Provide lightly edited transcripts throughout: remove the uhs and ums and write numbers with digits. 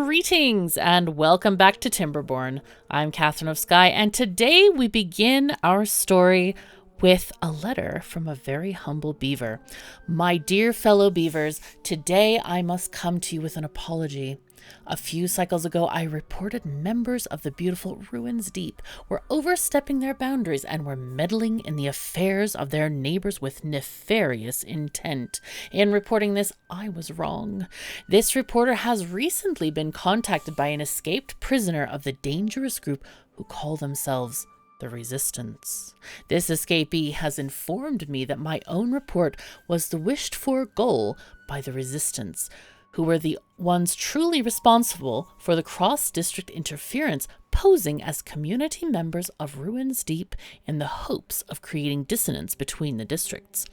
Greetings and welcome back to Timberborn. I'm KatherineOfSky, and today we begin our story with a letter from a very humble beaver. My dear fellow beavers, today I must come to you with an apology. A few cycles ago, I reported members of the beautiful Ruins Deep were overstepping their boundaries and were meddling in the affairs of their neighbors with nefarious intent. In reporting this, I was wrong. This reporter has recently been contacted by an escaped prisoner of the dangerous group who call themselves the Resistance. This escapee has informed me that my own report was the wished-for goal by the Resistance, who were the ones truly responsible for the cross-district interference, posing as community members of Ruins Deep in the hopes of creating dissonance between the districts.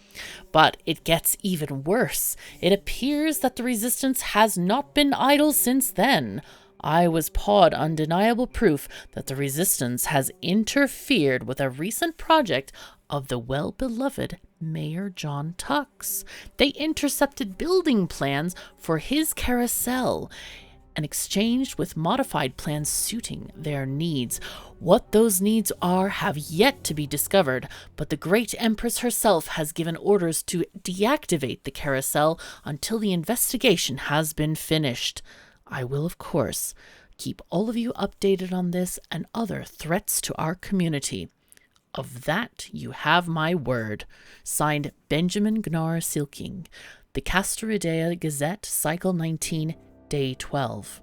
But it gets even worse. It appears that the Resistance has not been idle since then. I was pawed undeniable proof that the Resistance has interfered with a recent project of the well-beloved Mayor John Tux. They intercepted building plans for his carousel and exchanged with modified plans suiting their needs. What those needs are have yet to be discovered, but the great Empress herself has given orders to deactivate the carousel until the investigation has been finished. I will, of course, keep all of you updated on this and other threats to our community. Of that you have my word. Signed, Benjamin Gnar Silking, the Castoridea Gazette, Cycle 19, Day 12.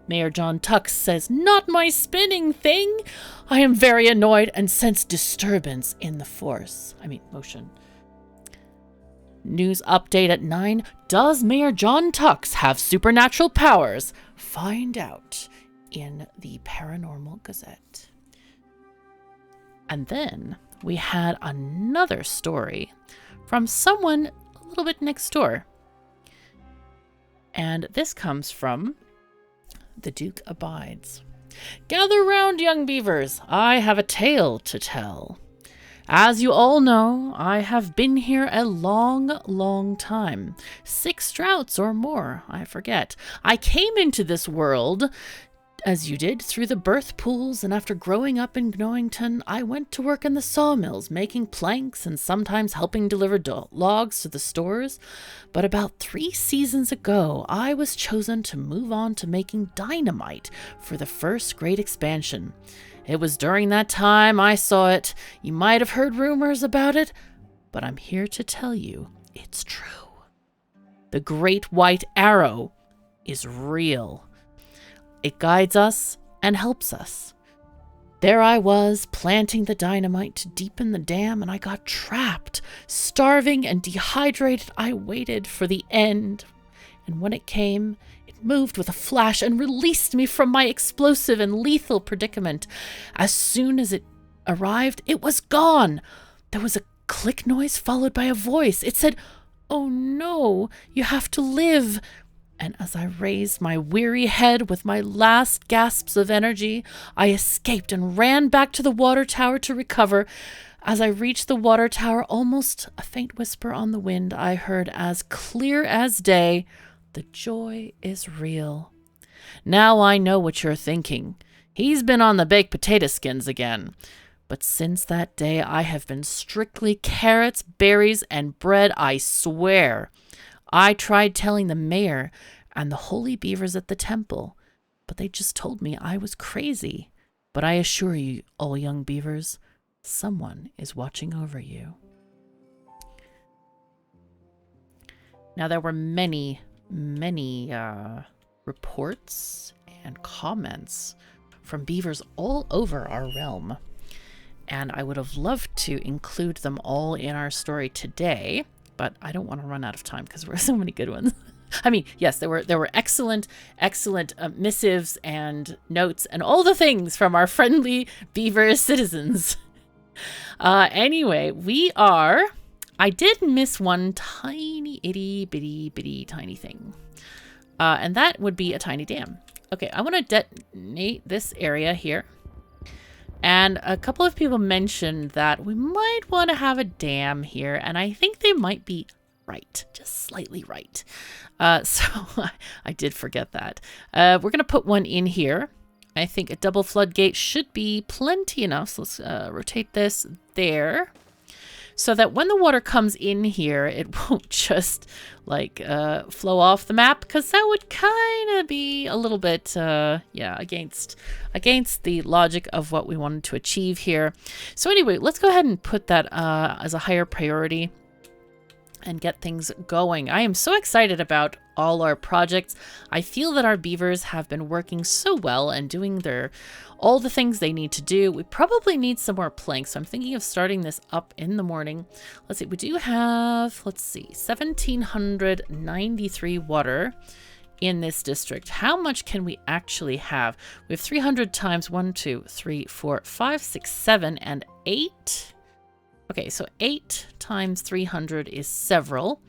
Mayor John Tux says, "Not my spinning thing! I am very annoyed and sense disturbance in the motion. News update at 9. Does Mayor John Tux have supernatural powers? Find out in the Paranormal Gazette." And then we had another story from someone a little bit next door. And this comes from The Duke Abides. "Gather round, young beavers. I have a tale to tell. As you all know, I have been here a long, long time. 6 droughts or more, I forget. I came into this world, as you did, through the birth pools, and after growing up in Gnowington, I went to work in the sawmills, making planks and sometimes helping deliver logs to the stores. But about 3 seasons ago, I was chosen to move on to making dynamite for the first great expansion. It was during that time I saw it. You might have heard rumors about it, but I'm here to tell you it's true. The Great White Arrow is real. It guides us and helps us. There I was, planting the dynamite to deepen the dam, and I got trapped. Starving and dehydrated, I waited for the end. And when it came, it moved with a flash and released me from my explosive and lethal predicament. As soon as it arrived, it was gone. There was a click noise followed by a voice. It said, 'Oh no, you have to live.' And as I raised my weary head with my last gasps of energy, I escaped and ran back to the water tower to recover. As I reached the water tower, almost a faint whisper on the wind, I heard as clear as day, 'The joy is real.' Now I know what you're thinking. He's been on the baked potato skins again. But since that day, I have been strictly carrots, berries, and bread, I swear. I tried telling the mayor and the holy beavers at the temple, but they just told me I was crazy. But I assure you, all young beavers, someone is watching over you." Now, there were many reports and comments from beavers all over our realm, and I would have loved to include them all in our story today, but I don't want to run out of time because there were so many good ones. I mean, yes, there were excellent missives and notes and all the things from our friendly beaver citizens. Anyway, I did miss one tiny itty bitty tiny thing, and that would be a tiny dam. Okay, I want to detonate this area here. And a couple of people mentioned that we might want to have a dam here, and I think they might be right, just slightly right. So I did forget that. We're going to put one in here. I think a double floodgate should be plenty enough. So let's rotate this there, so that when the water comes in here, it won't just like flow off the map, because that would kind of be a little bit, yeah, against the logic of what we wanted to achieve here. So anyway, let's go ahead and put that as a higher priority and get things going. I am so excited about all our projects. I feel that our beavers have been working so well and doing all the things they need to do. We probably need some more planks, so I'm thinking of starting this up in the morning. Let's see, we do have, let's see, 1,793 water in this district. How much can we actually have? We have 300 times 1, 2, 3, 4, 5, 6, 7, and 8. Okay, so 8 times 300 is several.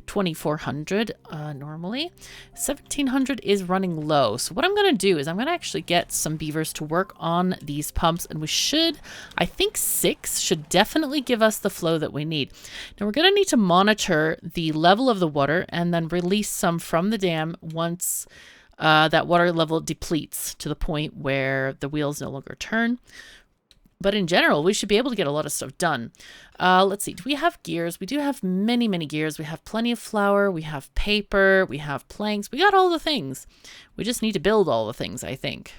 2,400 normally. 1,700 is running low. So what I'm going to do is I'm going to actually get some beavers to work on these pumps, and we should, I think 6 should definitely give us the flow that we need. Now we're going to need to monitor the level of the water and then release some from the dam once that water level depletes to the point where the wheels no longer turn. But in general, we should be able to get a lot of stuff done. Let's see. Do we have gears? We do have many, many gears. We have plenty of flour. We have paper. We have planks. We got all the things. We just need to build all the things, I think.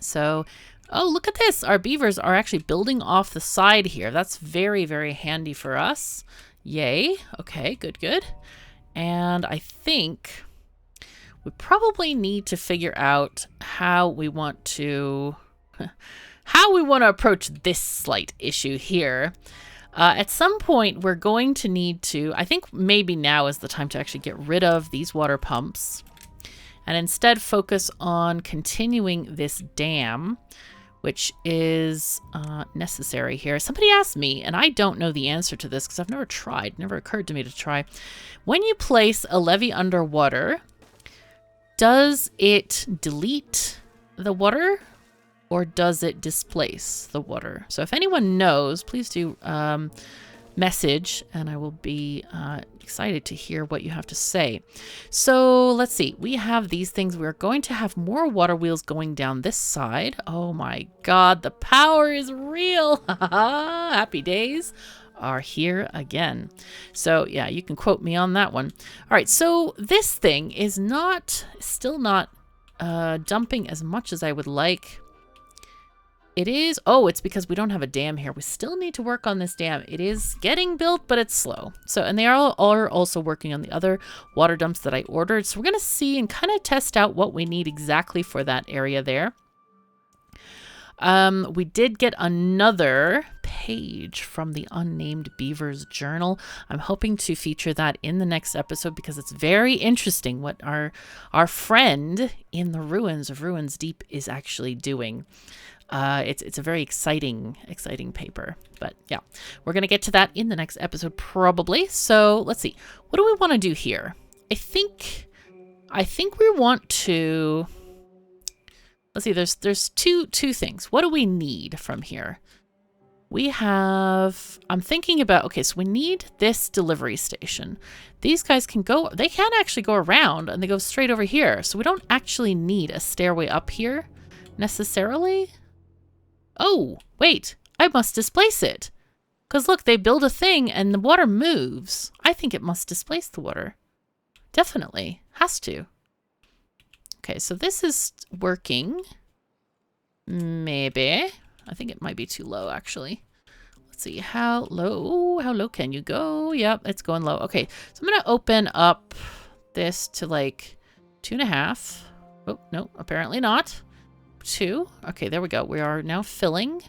So, oh, look at this. Our beavers are actually building off the side here. That's very, very handy for us. Yay. Okay, good, good. And I think we probably need to figure out how we want to... approach this slight issue here. At some point, we're going to need to, I think maybe now is the time to actually get rid of these water pumps and instead focus on continuing this dam, which is necessary here. Somebody asked me, and I don't know the answer to this because I've never tried, never occurred to me to try. When you place a levee underwater, does it delete the water? Or does it displace the water? So if anyone knows, please do message, and I will be excited to hear what you have to say. So let's see. We have these things. We're going to have more water wheels going down this side. Oh my God, the power is real. Happy days are here again. So yeah, you can quote me on that one. All right, so this thing is still not dumping as much as I would like. It is, oh, it's because we don't have a dam here. We still need to work on this dam. It is getting built, but it's slow. So, and they are also working on the other water dumps that I ordered. So we're going to see and kind of test out what we need exactly for that area there. We did get another page from the Unnamed Beavers journal. I'm hoping to feature that in the next episode because it's very interesting what our friend in the ruins of Ruins Deep is actually doing. It's a very exciting paper, but yeah, we're going to get to that in the next episode probably. So let's see. What do we want to do here? I think we want to, let's see, there's two things. What do we need from here? We have, I'm thinking about, okay, so we need this delivery station. These guys can actually go around and they go straight over here. So we don't actually need a stairway up here necessarily. Oh, wait, I must displace it. Because look, they build a thing and the water moves. I think it must displace the water. Definitely. Has to. Okay, so this is working. Maybe. I think it might be too low, actually. Let's see, how low can you go? Yep, it's going low. Okay, so I'm going to open up this to like 2.5. Oh, no, apparently not. 2. Okay, there we go. We are now filling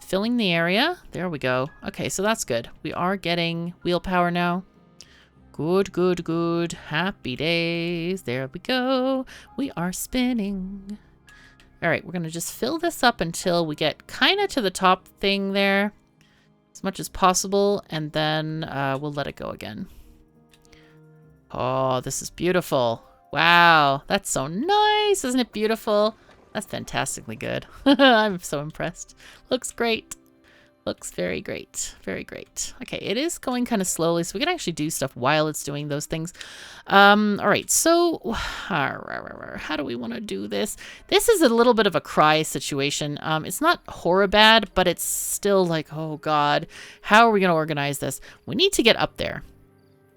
the area. There we go. Okay, so that's good. We are getting wheel power now. Good, good, good. Happy days. There we go. We are spinning. All right, we're going to just fill this up until we get kind of to the top thing there as much as possible, and then we'll let it go again. Oh, this is beautiful. Wow, that's so nice. Isn't it beautiful? That's fantastically good. I'm so impressed. Looks great. Looks very great. Very great. Okay, it is going kind of slowly, so we can actually do stuff while it's doing those things. All right, so how do we want to do this? This is a little bit of a cry situation. It's not horror bad, but it's still like, oh God, how are we going to organize this? We need to get up there.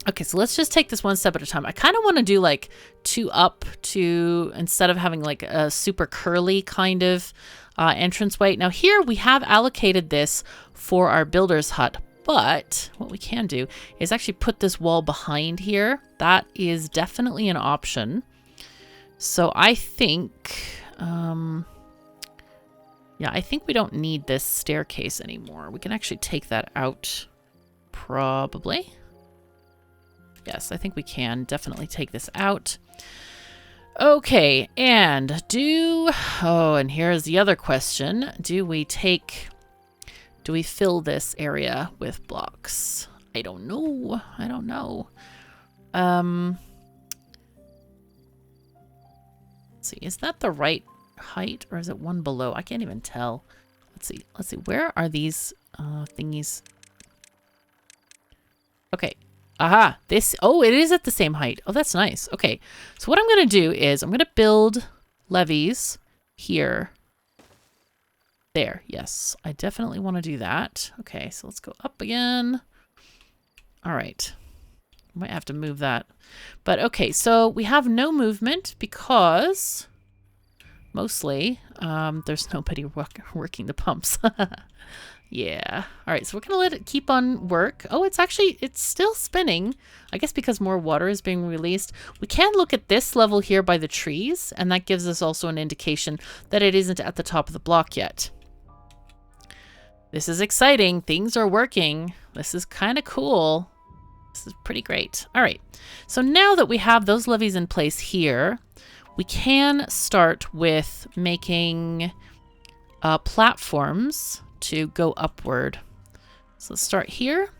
Okay, so let's just take this one step at a time. I kind of want to do like 2 up to, instead of having like a super curly kind of entranceway. Now here we have allocated this for our builder's hut, but what we can do is actually put this wall behind here. That is definitely an option. So I think, yeah, I think we don't need this staircase anymore. We can actually take that out, probably. Yes, I think we can definitely take this out. Okay, and and here's the other question. Do we fill this area with blocks? I don't know. I don't know. Let's see, is that the right height or is it one below? I can't even tell. Let's see. Where are these thingies? Okay. Aha, it is at the same height. Oh, that's nice. Okay, so what I'm going to do is I'm going to build levees here. There, yes, I definitely want to do that. Okay, so let's go up again. All right, might have to move that. But okay, so we have no movement because mostly there's nobody working the pumps. Yeah. All right, so we're going to let it keep on work. Oh, it's still spinning. I guess because more water is being released. We can look at this level here by the trees, and that gives us also an indication that it isn't at the top of the block yet. This is exciting. Things are working. This is kind of cool. This is pretty great. All right, so now that we have those levees in place here, we can start with making platforms to go upward. So let's start here.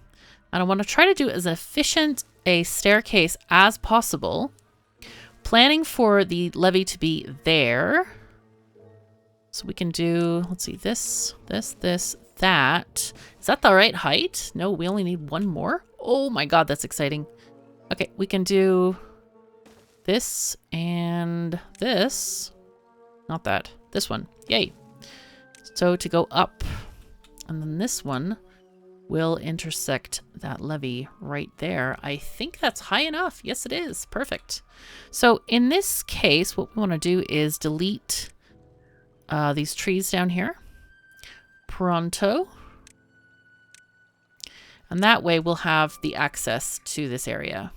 And I want to try to do as efficient a staircase as possible. Planning for the levee to be there. So we can do, let's see, this, that. Is that the right height? No, we only need one more. Oh my God, that's exciting. Okay, we can do this and this. Not that, this one. Yay. So to go up. And then this one will intersect that levee right there. I think that's high enough. Yes, it is. Perfect. So in this case, what we want to do is delete these trees down here. Pronto. And that way we'll have the access to this area.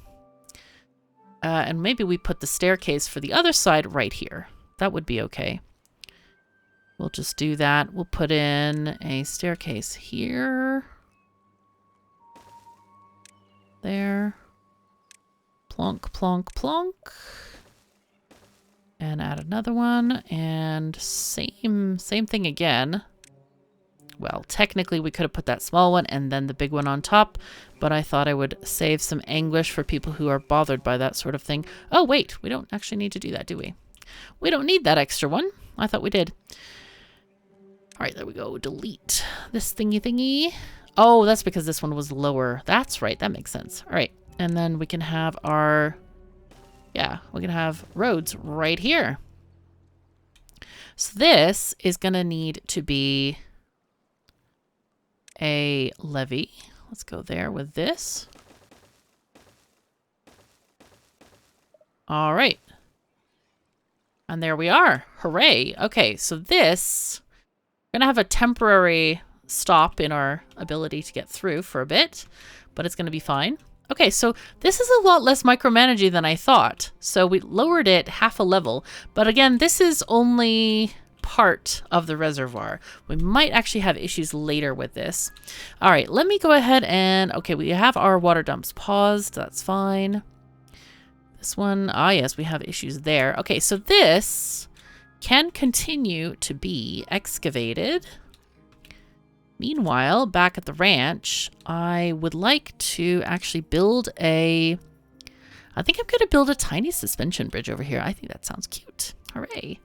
And maybe we put the staircase for the other side right here. That would be okay. We'll just do that. We'll put in a staircase here. There. Plonk, plonk, plonk. And add another one. And same thing again. Well, technically we could have put that small one and then the big one on top, but I thought I would save some anguish for people who are bothered by that sort of thing. Oh, wait, we don't actually need to do that, do we? We don't need that extra one. I thought we did. All right, there we go. Delete this thingy. Oh, that's because this one was lower. That's right. That makes sense. All right. And then we can have our, yeah, we can have roads right here. So this is going to need to be a levee. Let's go there with this. All right. And there we are. Hooray. Okay, so this, we're going to have a temporary stop in our ability to get through for a bit, but it's going to be fine. Okay, so this is a lot less micromanaging than I thought. So we lowered it half a level, but again, this is only part of the reservoir. We might actually have issues later with this. All right, let me go ahead and, okay, we have our water dumps paused. That's fine. This one, yes, we have issues there. Okay, so this can continue to be excavated. Meanwhile, back at the ranch, I would like to actually build I think I'm going to build a tiny suspension bridge over here. I think that sounds cute. Hooray.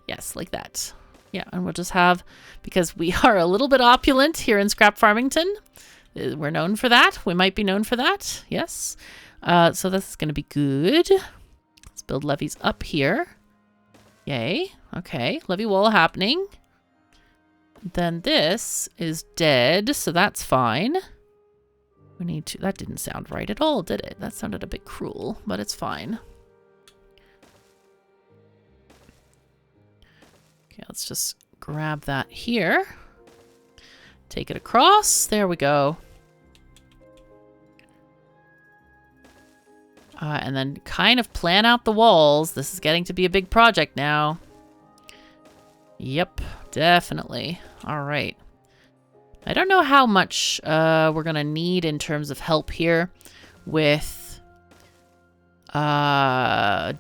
Yes, like that. Yeah, and we'll just have, because we are a little bit opulent here in Scrap Farmington. We're known for that. We might be known for that. Yes. So this is going to be good. Let's build levees up here. Yay. Okay. Levee wall happening. Then this is dead, so that's fine. We need to... That didn't sound right at all, did it? That sounded a bit cruel, but it's fine. Okay, let's just grab that here. Take it across. There we go. And then kind of plan out the walls. This is getting to be a big project now. Yep, definitely. All right. I don't know how much we're going to need in terms of help here with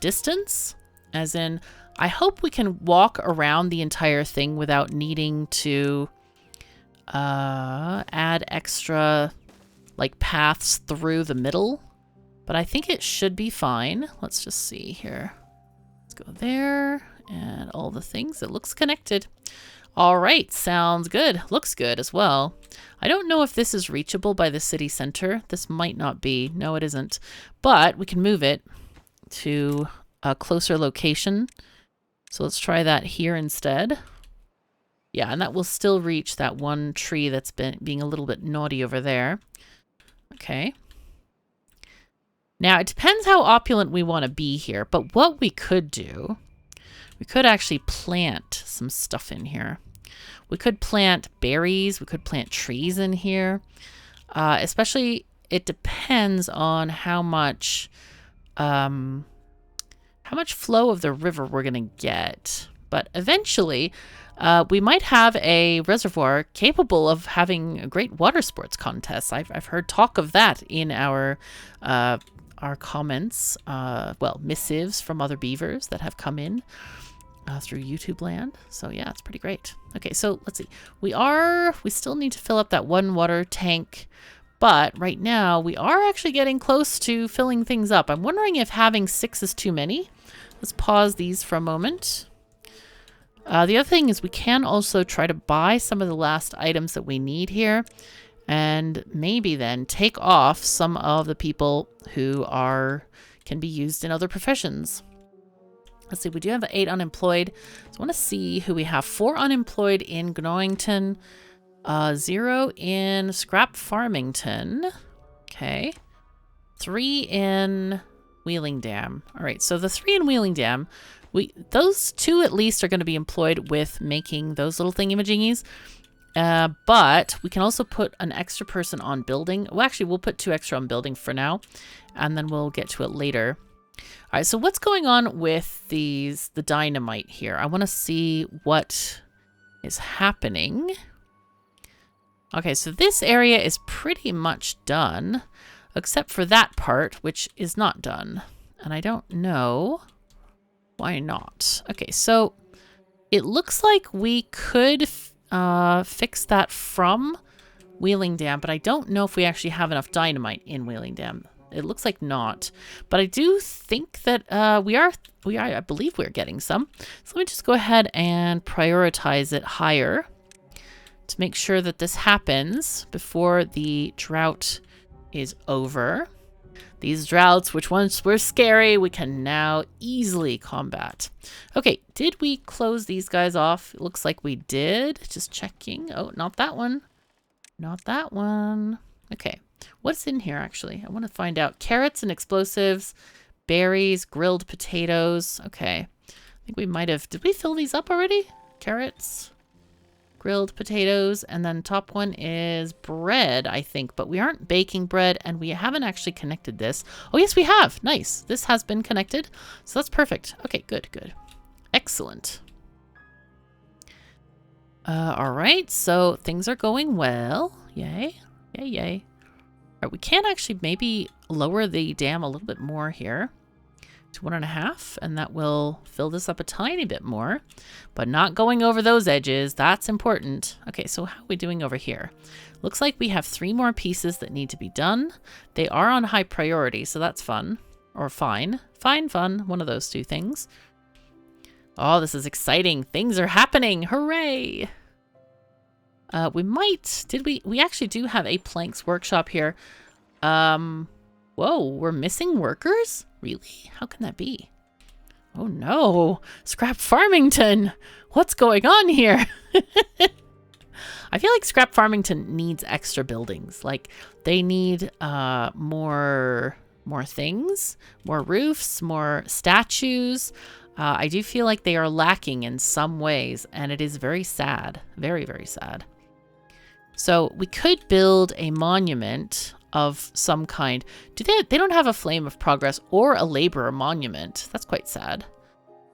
distance. As in, I hope we can walk around the entire thing without needing to add extra like paths through the middle. But I think it should be fine. Let's just see here. Let's go there and all the things. It looks connected. All right, sounds good. Looks good as well. I don't know if this is reachable by the city center. This might not be. No, it isn't. But we can move it to a closer location. So let's try that here instead. Yeah, and that will still reach that one tree that's being a little bit naughty over there. Okay. Now, it depends how opulent we want to be here, but what we could do, we could actually plant some stuff in here. We could plant berries, we could plant trees in here. Especially, it depends on how much flow of the river we're going to get. But eventually, we might have a reservoir capable of having a great water sports contests. I've heard talk of that in our comments, well, missives from other beavers that have come in through YouTube land. So yeah, it's pretty great. Okay, so let's see. We still need to fill up that one water tank, but right now we are actually getting close to filling things up. I'm wondering if having 6 is too many. Let's pause these for a moment. The other thing is we can also try to buy some of the last items that we need here, and maybe then take off some of the people who can be used in other professions. Let's see, we do have 8 unemployed. So I want to see who we have. 4 unemployed in Gnawington, 0 in Scrap Farmington. Okay. 3 in Wheeling Dam. All right, so the 3 in Wheeling Dam, those 2 at least are going to be employed with making those little thingy-majingies. But we can also put an extra person on building. Well, actually, we'll put 2 extra on building for now, and then we'll get to it later. All right, so what's going on with the dynamite here? I want to see what is happening. Okay, so this area is pretty much done, except for that part, which is not done. And I don't know why not. Okay, so it looks like we could fix that from Wheeling Dam, but I don't know if we actually have enough dynamite in Wheeling Dam. It looks like not, but I do think that I believe we're getting some. So let me just go ahead and prioritize it higher to make sure that this happens before the drought is over. These droughts, which once were scary, we can now easily combat. Okay, did we close these guys off? It looks like we did. Just checking. Oh, not that one. Not that one. Okay. What's in here, actually? I want to find out. Carrots and explosives, berries, grilled potatoes. Okay. I think we might have... Did we fill these up already? Carrots, grilled potatoes, and then top one is bread, I think. But we aren't baking bread, and we haven't actually connected this. Oh, yes, we have. Nice. This has been connected. So that's perfect. Okay, good, good. Excellent. All right. So things are going well. Yay. Yay, yay. We can actually maybe lower the dam a little bit more here to 1.5, and that will fill this up a tiny bit more, but not going over those edges. That's important. Okay, so how are we doing over here? Looks like we have 3 more pieces that need to be done. They are on high priority, so that's fun. Or fine. Fine, fun. One of those 2 things. Oh, this is exciting. Things are happening. Hooray! We might... We actually do have a planks workshop here. Whoa, we're missing workers? Really? How can that be? Oh no! Scrap Farmington! What's going on here? I feel like Scrap Farmington needs extra buildings. Like, they need more things, more roofs, more statues. I do feel like they are lacking in some ways, and it is very sad. Very, very sad. So we could build a monument of some kind. They don't have a Flame of Progress or a Laborer monument. That's quite sad.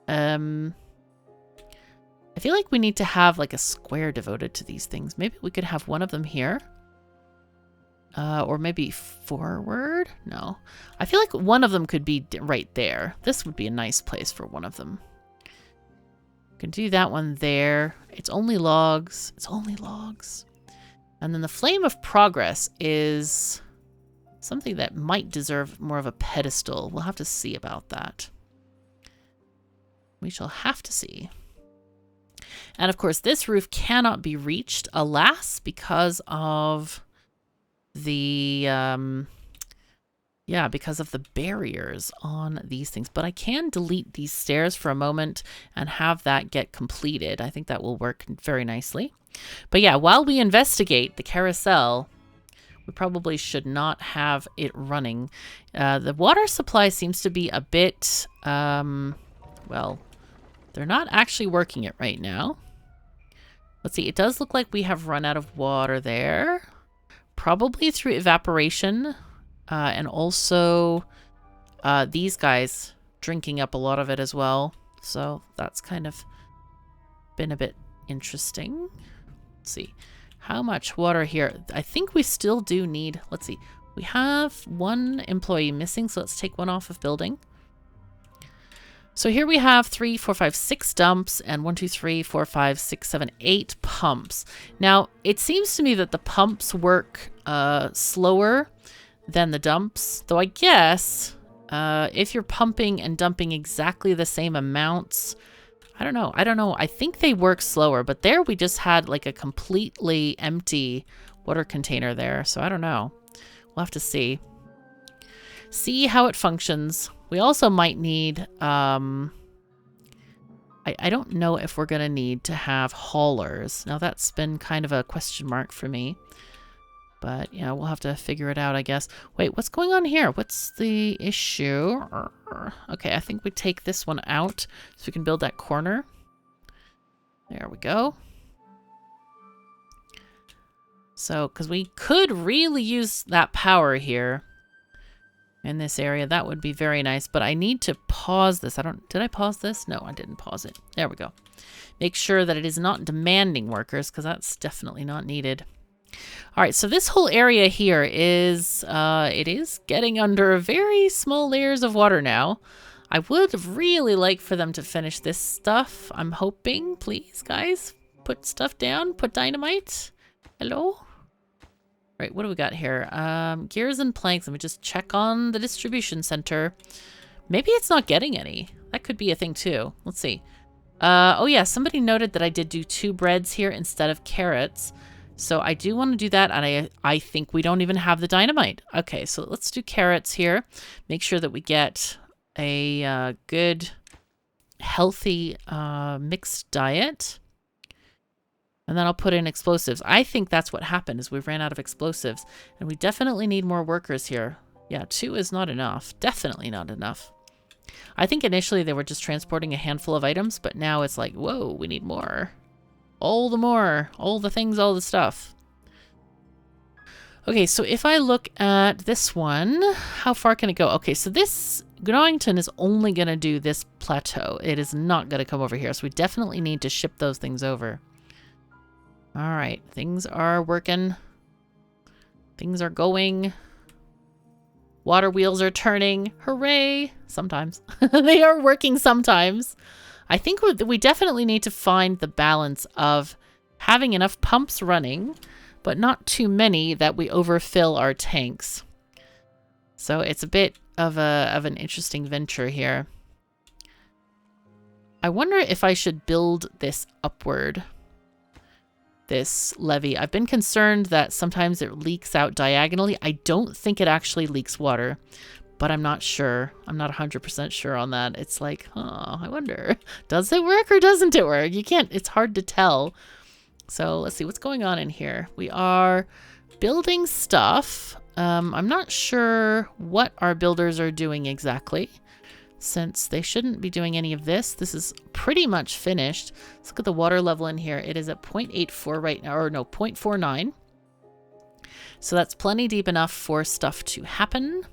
I feel like we need to have like a square devoted to these things. Maybe we could have one of them here. Or maybe forward? No. I feel like one of them could be right there. This would be a nice place for one of them. We can do that one there. It's only logs. It's only logs. And then the Flame of Progress is something that might deserve more of a pedestal. We'll have to see about that. We shall have to see. And of course, this roof cannot be reached, alas, because of the because of the barriers on these things. But I can delete these stairs for a moment and have that get completed. I think that will work very nicely. But yeah, while we investigate the carousel, we probably should not have it running. The water supply seems to be a bit, well, they're not actually working it right now. Let's see, it does look like we have run out of water there. Probably through evaporation, and also these guys drinking up a lot of it as well. So that's kind of been a bit interesting. Let's see. How much water here? I think we still do need... Let's see. We have one employee missing, so let's take one off of building. So here we have 3, 4, 5, 6 dumps and 1, 2, 3, 4, 5, 6, 7, 8 pumps. Now, it seems to me that the pumps work slower than the dumps, though I guess if you're pumping and dumping exactly the same amounts, I don't know. I think they work slower, but there we just had like a completely empty water container there, so I don't know. We'll have to see. See how it functions. We also might need, I don't know if we're going to need to have haulers. Now that's been kind of a question mark for me. But, yeah, we'll have to figure it out, I guess. Wait, what's going on here? What's the issue? Okay, I think we take this one out so we can build that corner. There we go. So, because we could really use that power here in this area. That would be very nice, but I need to pause this. Did I pause this? No, I didn't pause it. There we go. Make sure that it is not demanding workers, because that's definitely not needed. All right, so this whole area here is, it is getting under very small layers of water now. I would really like for them to finish this stuff. I'm hoping, please, guys, put stuff down, put dynamite. Hello? Right, what do we got here? Gears and planks. Let me just check on the distribution center. Maybe it's not getting any. That could be a thing too. Let's see. Oh yeah, somebody noted that I did do 2 breads here instead of carrots. So I do want to do that, and I think we don't even have the dynamite. Okay, so let's do carrots here. Make sure that we get a good, healthy, mixed diet. And then I'll put in explosives. I think that's what happened, is we ran out of explosives. And we definitely need more workers here. Yeah, 2 is not enough. Definitely not enough. I think initially they were just transporting a handful of items, but now it's like, whoa, we need more. All the more. All the things, all the stuff. Okay, so if I look at this one, how far can it go? Okay, so this Gnawington is only going to do this plateau. It is not going to come over here, so we definitely need to ship those things over. All right, things are working. Things are going. Water wheels are turning. Hooray! Sometimes. They are working sometimes. I think we definitely need to find the balance of having enough pumps running, but not too many that we overfill our tanks. So it's a bit of an interesting venture here. I wonder if I should build this upward. This levee. I've been concerned that sometimes it leaks out diagonally. I don't think it actually leaks water, but I'm not sure. I'm not 100% sure on that. It's like, oh, I wonder, does it work or doesn't it work? You can't, it's hard to tell. So let's see what's going on in here. We are building stuff. I'm not sure what our builders are doing exactly, since they shouldn't be doing any of this. This is pretty much finished. Let's look at the water level in here. It is at 0.84 right now, or no, 0.49. So that's plenty deep enough for stuff to happen.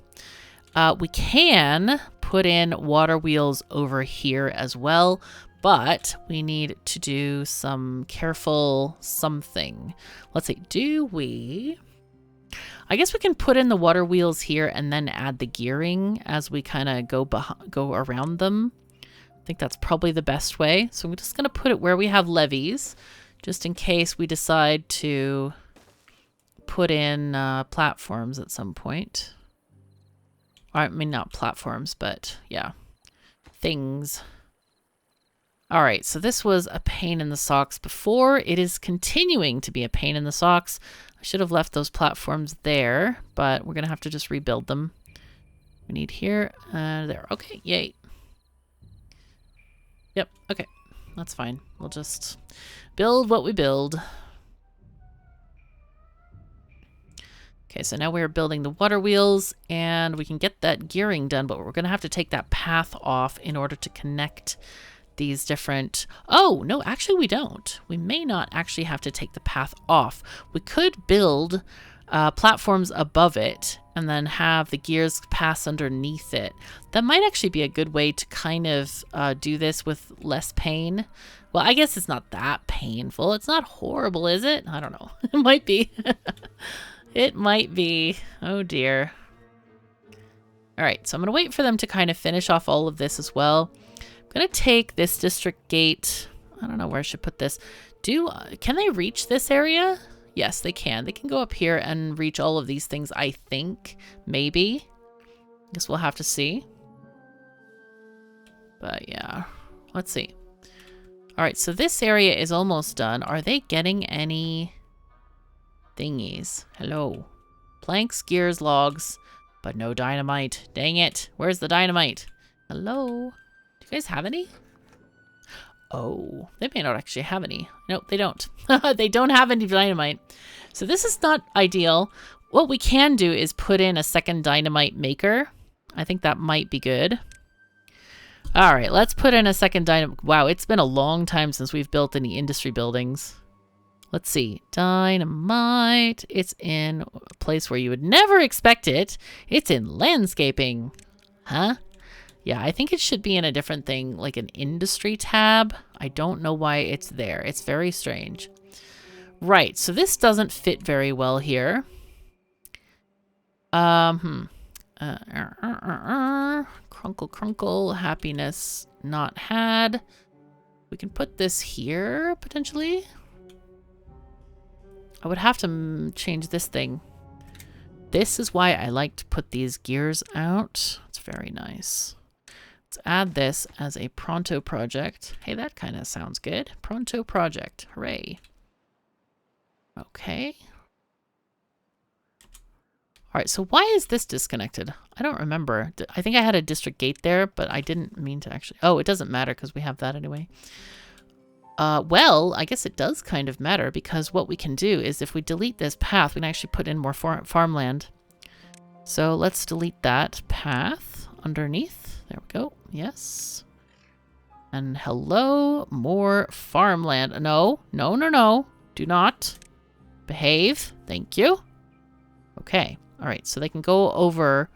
We can put in water wheels over here as well, but we need to do some careful something. Let's see, do we... I guess we can put in the water wheels here and then add the gearing as we kind of go around them. I think that's probably the best way. So we're just going to put it where we have levees, just in case we decide to put in platforms at some point. I mean, not platforms, but yeah, things. All right, so this was a pain in the socks before. It is continuing to be a pain in the socks. I should have left those platforms there, but we're going to have to just rebuild them. We need here and there. Okay, yay. Yep, okay, that's fine. We'll just build what we build. Okay, so now we're building the water wheels, and we can get that gearing done, but we're going to have to take that path off in order to connect these different... Oh, no, actually we don't. We may not actually have to take the path off. We could build platforms above it and then have the gears pass underneath it. That might actually be a good way to kind of do this with less pain. Well, I guess it's not that painful. It's not horrible, is it? I don't know. It might be. It might be. Oh, dear. All right, so I'm going to wait for them to kind of finish off all of this as well. I'm going to take this district gate. I don't know where I should put this. Can they reach this area? Yes, they can. They can go up here and reach all of these things, I think. Maybe. I guess we'll have to see. But yeah, let's see. All right, so this area is almost done. Are they getting any thingies? Hello. Planks, gears, logs, but no dynamite. Dang it. Where's the dynamite? Hello? Do you guys have any? Oh, they may not actually have any. Nope, they don't. They don't have any dynamite. So this is not ideal. What we can do is put in a second dynamite maker. I think that might be good. All right, let's put in a second dynamite. Wow, it's been a long time since we've built any industry buildings. Let's see. Dynamite. It's in a place where you would never expect it. It's in landscaping. Huh? Yeah, I think it should be in a different thing, like an industry tab. I don't know why it's there. It's very strange. Right, so this doesn't fit very well here. Crunkle, crunkle, happiness not had. We can put this here, potentially. I would have to change this thing. This is why I like to put these gears out. It's very nice. Let's add this as a pronto project. Hey, that kind of sounds good. Pronto project. Hooray. Okay. All right, so why is this disconnected? I don't remember. I think I had a district gate there, but I didn't mean to actually... Oh, it doesn't matter because we have that anyway. Well, I guess it does kind of matter because what we can do is if we delete this path, we can actually put in more farmland. So let's delete that path underneath. There we go. Yes. And hello, more farmland. No, no, no, no. Do not behave. Thank you. Okay. All right. So they can go over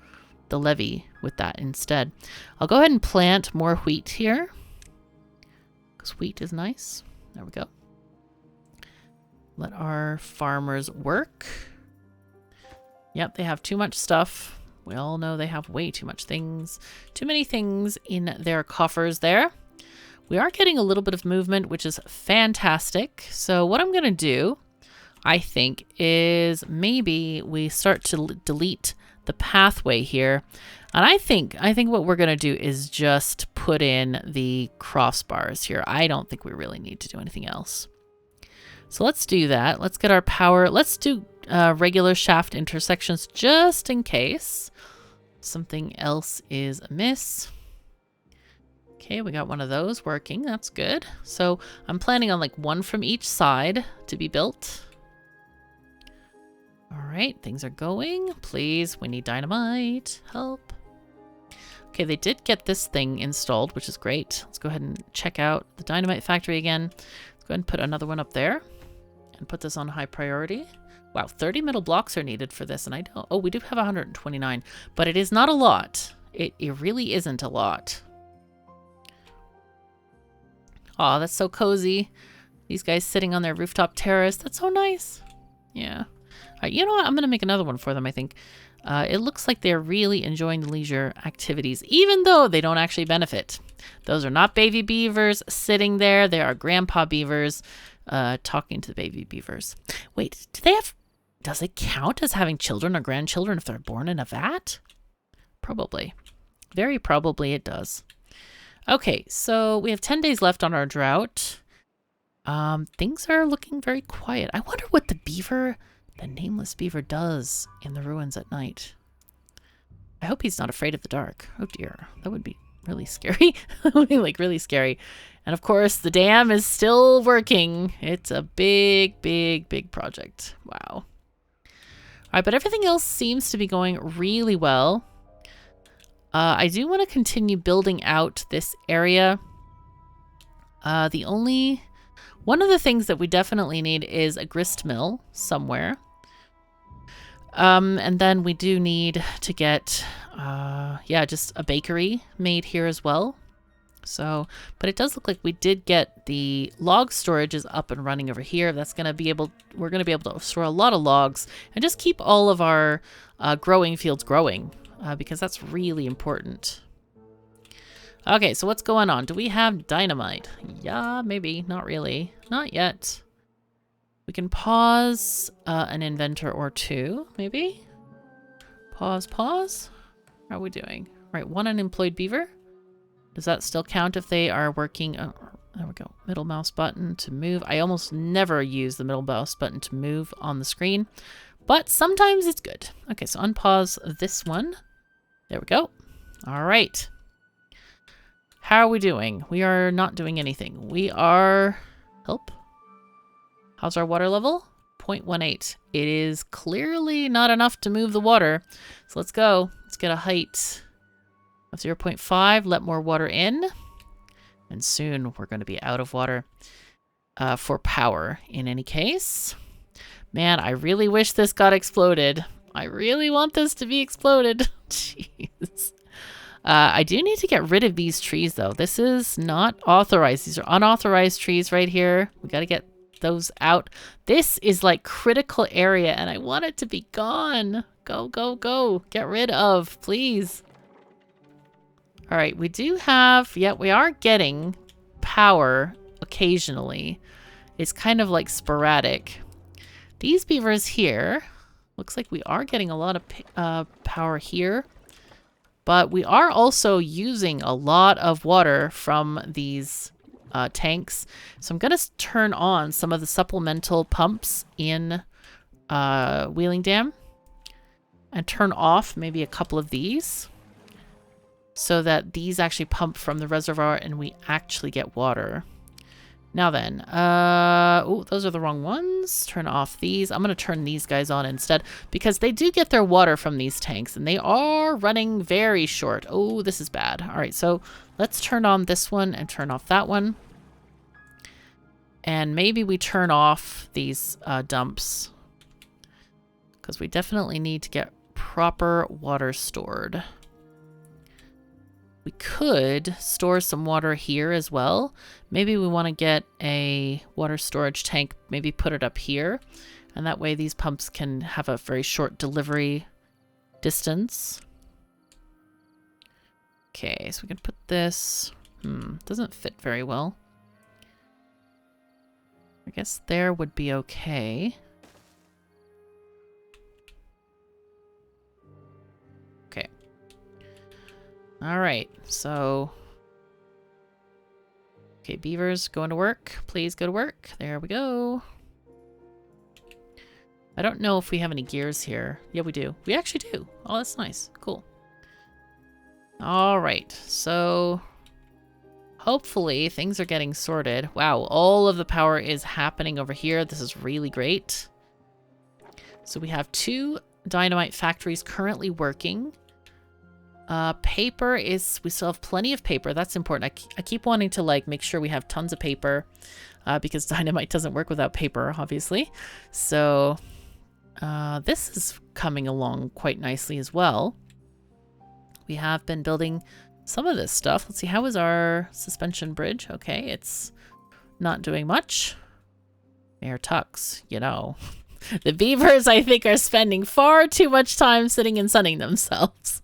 the levee with that instead. I'll go ahead and plant more wheat here because wheat is nice. There we go. Let our farmers work. Yep, they have too much stuff. We all know they have way too much things. Too many things in their coffers there. We are getting a little bit of movement, which is fantastic. So what I'm going to do, I think, is maybe we start to delete the pathway here. And I think what we're going to do is just put in the crossbars here. I don't think we really need to do anything else. So let's do that. Let's get our power. Let's do regular shaft intersections just in case something else is amiss. Okay, we got one of those working. That's good. So I'm planning on like one from each side to be built. All right, things are going. Please, we need dynamite. Help. Okay, they did get this thing installed, which is great. Let's go ahead and check out the dynamite factory again. Let's go ahead and put another one up there and put this on high priority. Wow, 30 metal blocks are needed for this, and I don't... Oh, we do have 129, but it is not a lot. It really isn't a lot. Aw, that's so cozy. These guys sitting on their rooftop terrace. That's so nice. Yeah. All right, you know what? I'm going to make another one for them, I think. It looks like they're really enjoying the leisure activities, even though they don't actually benefit. Those are not baby beavers sitting there. They are grandpa beavers talking to the baby beavers. Wait, do they have... Does it count as having children or grandchildren if they're born in a vat? Probably. Very probably it does. Okay, so we have 10 days left on our drought. Things are looking very quiet. I wonder what the beaver... The nameless beaver does in the ruins at night. I hope he's not afraid of the dark. Oh dear, that would be really scary. That would be like really scary. And of course, the dam is still working. It's a big, big, big project. Wow. All right, but everything else seems to be going really well. I do want to continue building out this area. One of the things that we definitely need is a grist mill somewhere. And then we do need to get, just a bakery made here as well. So, but it does look like we did get the log storage is up and running over here. That's going to be we're going to be able to store a lot of logs and just keep all of our growing fields growing because that's really important. Okay, so what's going on? Do we have dynamite? Yeah, maybe. Not really. Not yet. We can pause an inventor or two, maybe? Pause. How are we doing? Right, one unemployed beaver. Does that still count if they are working? Oh, there we go. Middle mouse button to move. I almost never use the middle mouse button to move on the screen, but sometimes it's good. Okay, so unpause this one. There we go. All right. How are we doing? We are not doing anything. We are... Help. How's our water level? 0.18. It is clearly not enough to move the water. So let's go. Let's get a height of 0.5. Let more water in. And soon we're going to be out of water for power in any case. Man, I really wish this got exploded. I really want this to be exploded. Jeez. I do need to get rid of these trees, though. This is not authorized. These are unauthorized trees right here. We got to get those out. This is like critical area, and I want it to be gone. Go, go, go. Get rid of, please. All right, we do have... Yeah, we are getting power occasionally. It's kind of like sporadic. These beavers here, looks like we are getting a lot of power here. But we are also using a lot of water from these tanks. So I'm going to turn on some of the supplemental pumps in Wheeling Dam. And turn off maybe a couple of these. So that these actually pump from the reservoir and we actually get water. Now then, oh, those are the wrong ones. Turn off these. I'm going to turn these guys on instead because they do get their water from these tanks and they are running very short. Oh, this is bad. All right, so let's turn on this one and turn off that one. And maybe we turn off these dumps because we definitely need to get proper water stored. We could store some water here as well. Maybe we want to get a water storage tank, maybe put it up here. And that way these pumps can have a very short delivery distance. Okay, so we can put this... doesn't fit very well. I guess there would be okay. All right, so... Okay, beavers, going to work. Please go to work. There we go. I don't know if we have any gears here. Yeah, we do. We actually do. Oh, that's nice. Cool. All right, so hopefully things are getting sorted. Wow, all of the power is happening over here. This is really great. So we have 2 dynamite factories currently working. Paper is, we still have plenty of paper. That's important. I keep wanting to like make sure we have tons of paper because dynamite doesn't work without paper, obviously. So this is coming along quite nicely as well. We have been building some of this stuff. Let's see, how is our suspension bridge? Okay, it's not doing much. Mayor Tux, you know. The beavers, I think, are spending far too much time sitting and sunning themselves.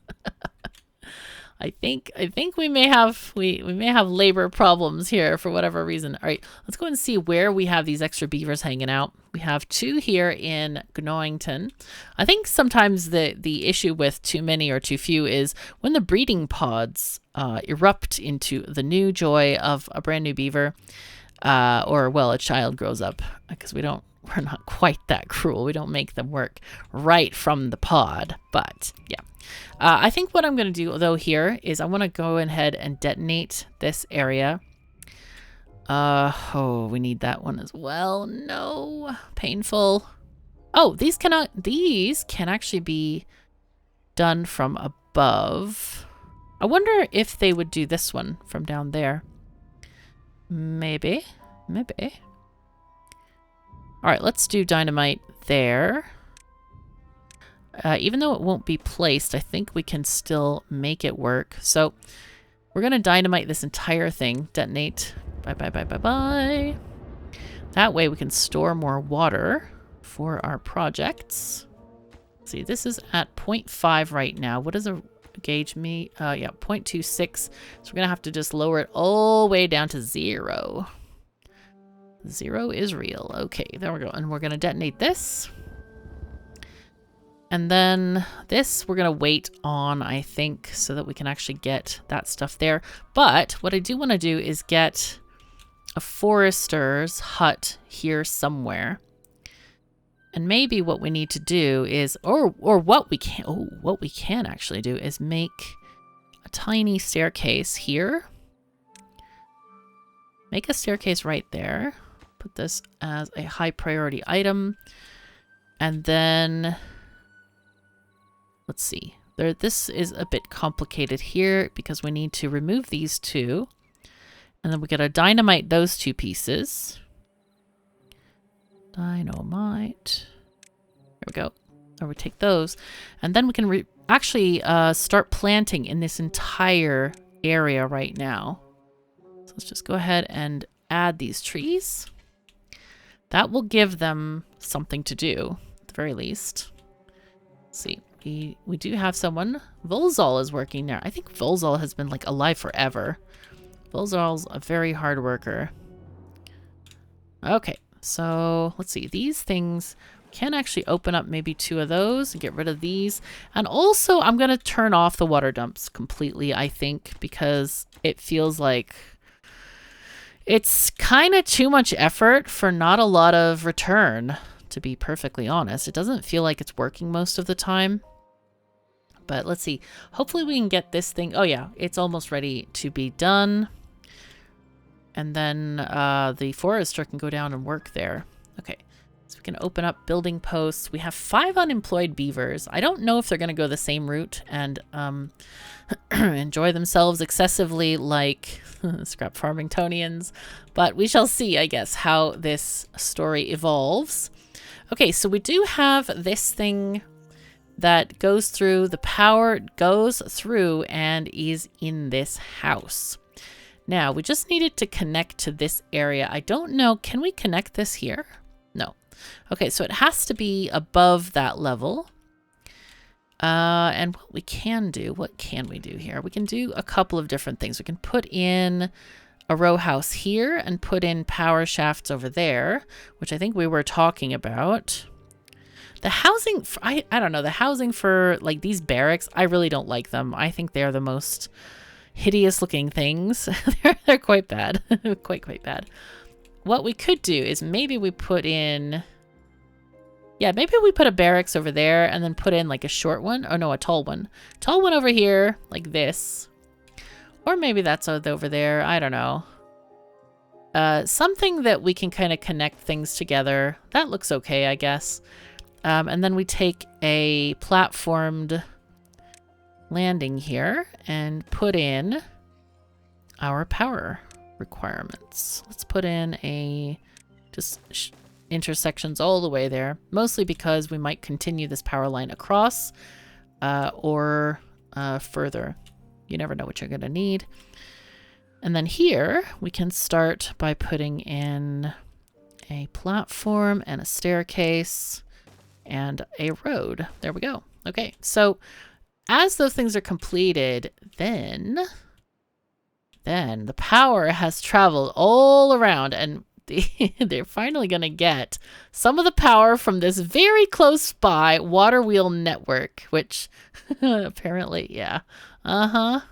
I think we may have labor problems here for whatever reason. All right, let's go and see where we have these extra beavers hanging out. We have 2 here in Gnawington. I think sometimes the issue with too many or too few is when the breeding pods erupt into the new joy of a brand new beaver, or well, a child grows up, because we're not quite that cruel. We don't make them work right from the pod, but yeah. I think what I'm going to do, though, here is I want to go ahead and detonate this area. Oh, we need that one as well. No, painful. Oh, these can actually be done from above. I wonder if they would do this one from down there. Maybe. All right, let's do dynamite there. Even though it won't be placed, I think we can still make it work. So we're going to dynamite this entire thing. Detonate. Bye. That way we can store more water for our projects. Let's see, this is at 0.5 right now. What does a gauge me? Yeah, 0.26. So we're going to have to just lower it all the way down to 0. 0 is real. Okay, there we go. And we're going to detonate this. And then this we're going to wait on, I think, so that we can actually get that stuff there. But what I do want to do is get a forester's hut here somewhere. And maybe what we need to do is, or what we can actually do is make a tiny staircase here. Make a staircase right there. Put this as a high priority item. And then... let's see. This is a bit complicated here because we need to remove these 2. And then we gotta dynamite those 2 pieces. Dynamite. There we go. Or we take those. And then we can actually start planting in this entire area right now. So let's just go ahead and add these trees. That will give them something to do, at the very least. Let's see. We do have someone. Volzol is working there. I think Volzol has been like alive forever. Volzol's a very hard worker. Okay, so let's see. These things can actually open up maybe 2 of those and get rid of these. And also I'm going to turn off the water dumps completely, I think, because it feels like it's kind of too much effort for not a lot of return, to be perfectly honest. It doesn't feel like it's working most of the time. But let's see. Hopefully we can get this thing. Oh yeah, it's almost ready to be done. And then the forester can go down and work there. Okay, so we can open up building posts. We have 5 unemployed beavers. I don't know if they're going to go the same route and enjoy themselves excessively like scrap farmingtonians. But we shall see, I guess, how this story evolves. Okay, so we do have this thing that goes through, the power goes through and is in this house. Now, we just needed to connect to this area. I don't know, can we connect this here? No. Okay, so it has to be above that level. And what we can do, what can we do here? We can do a couple of different things. We can put in a row house here and put in power shafts over there, which I think we were talking about. The housing, I don't know, the housing for like these barracks, I really don't like them. I think they're the most hideous looking things. they're quite bad, quite bad. What we could do is maybe we put in, yeah, maybe we put a barracks over there and then put in like a short one. Oh no, a tall one. Tall one over here, like this. Or maybe that's over there. I don't know. Something that we can kind of connect things together. That looks okay, I guess. And then we take a platformed landing here and put in our power requirements. Let's put in a just intersections all the way there, mostly because we might continue this power line across or further. You never know what you're going to need. And then here we can start by putting in a platform and a staircase and a road. There we go. Okay, so as those things are completed, then the power has traveled all around, and they're finally going to get some of the power from this very close by water wheel network, which apparently, yeah. Yeah,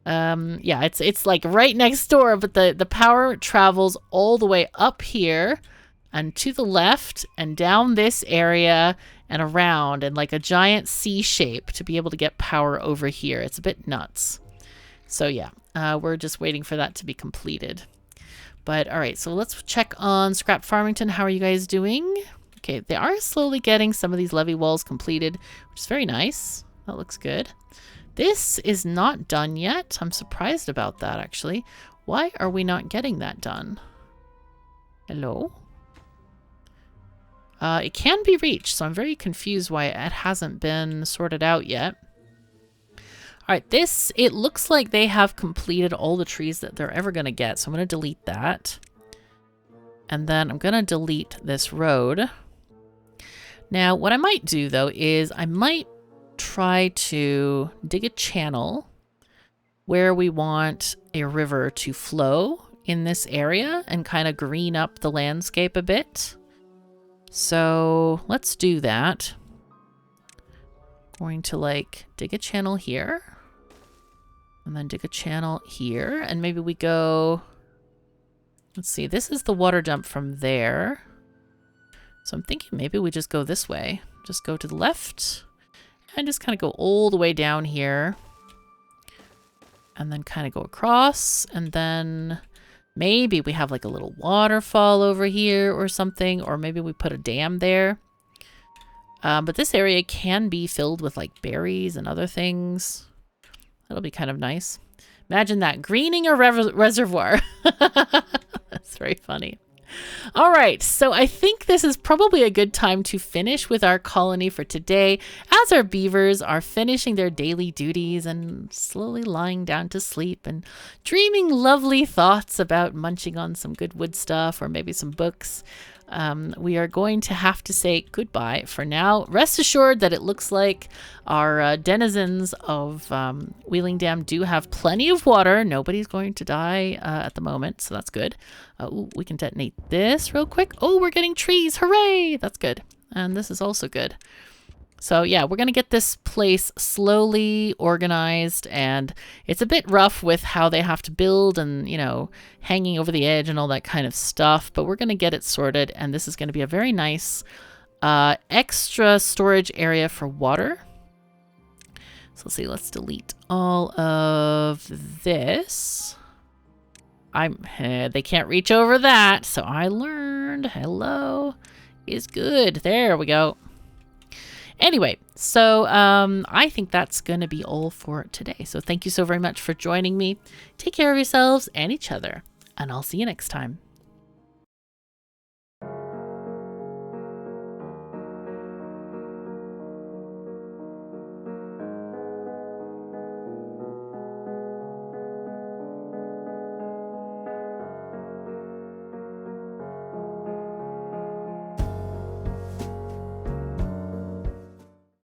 it's like right next door, but the power travels all the way up here and to the left and down this area and around and like a giant C shape to be able to get power over here. It's a bit nuts. So yeah, we're just waiting for that to be completed. But all right, so let's check on Scrap Farmington. How are you guys doing? Okay, they are slowly getting some of these levee walls completed, which is very nice. That looks good. This is not done yet. I'm surprised about that, actually. Why are we not getting that done? Hello? It can be reached, so I'm very confused why it hasn't been sorted out yet. All right, this, it looks like they have completed all the trees that they're ever going to get, so I'm going to delete that. And then I'm going to delete this road. Now, what I might do, though, is I might try to dig a channel where we want a river to flow in this area and kind of green up the landscape a bit. So let's do that. Going to like dig a channel here and then dig a channel here, and maybe we go, let's see, this is the water dump from there. So I'm thinking maybe we just go this way. Just go to the left and just kind of go all the way down here and then kind of go across, and then maybe we have like a little waterfall over here or something, or maybe we put a dam there. But this area can be filled with like berries and other things. That'll be kind of nice. Imagine that, greening a reservoir. That's very funny. All right, so I think this is probably a good time to finish with our colony for today, as our beavers are finishing their daily duties and slowly lying down to sleep and dreaming lovely thoughts about munching on some good wood stuff or maybe some books. We are going to have to say goodbye for now. Rest assured that it looks like our denizens of Wheeling Dam do have plenty of water. Nobody's going to die at the moment, so that's good. Ooh, we can detonate this real quick. Oh, we're getting trees. Hooray! That's good. And this is also good. So yeah, we're going to get this place slowly organized, and it's a bit rough with how they have to build and, you know, hanging over the edge and all that kind of stuff, but we're going to get it sorted, and this is going to be a very nice extra storage area for water. So let's see, let's delete all of this. They can't reach over that, so I learned hello is good. There we go. Anyway, so I think that's going to be all for today. So thank you so very much for joining me. Take care of yourselves and each other, and I'll see you next time.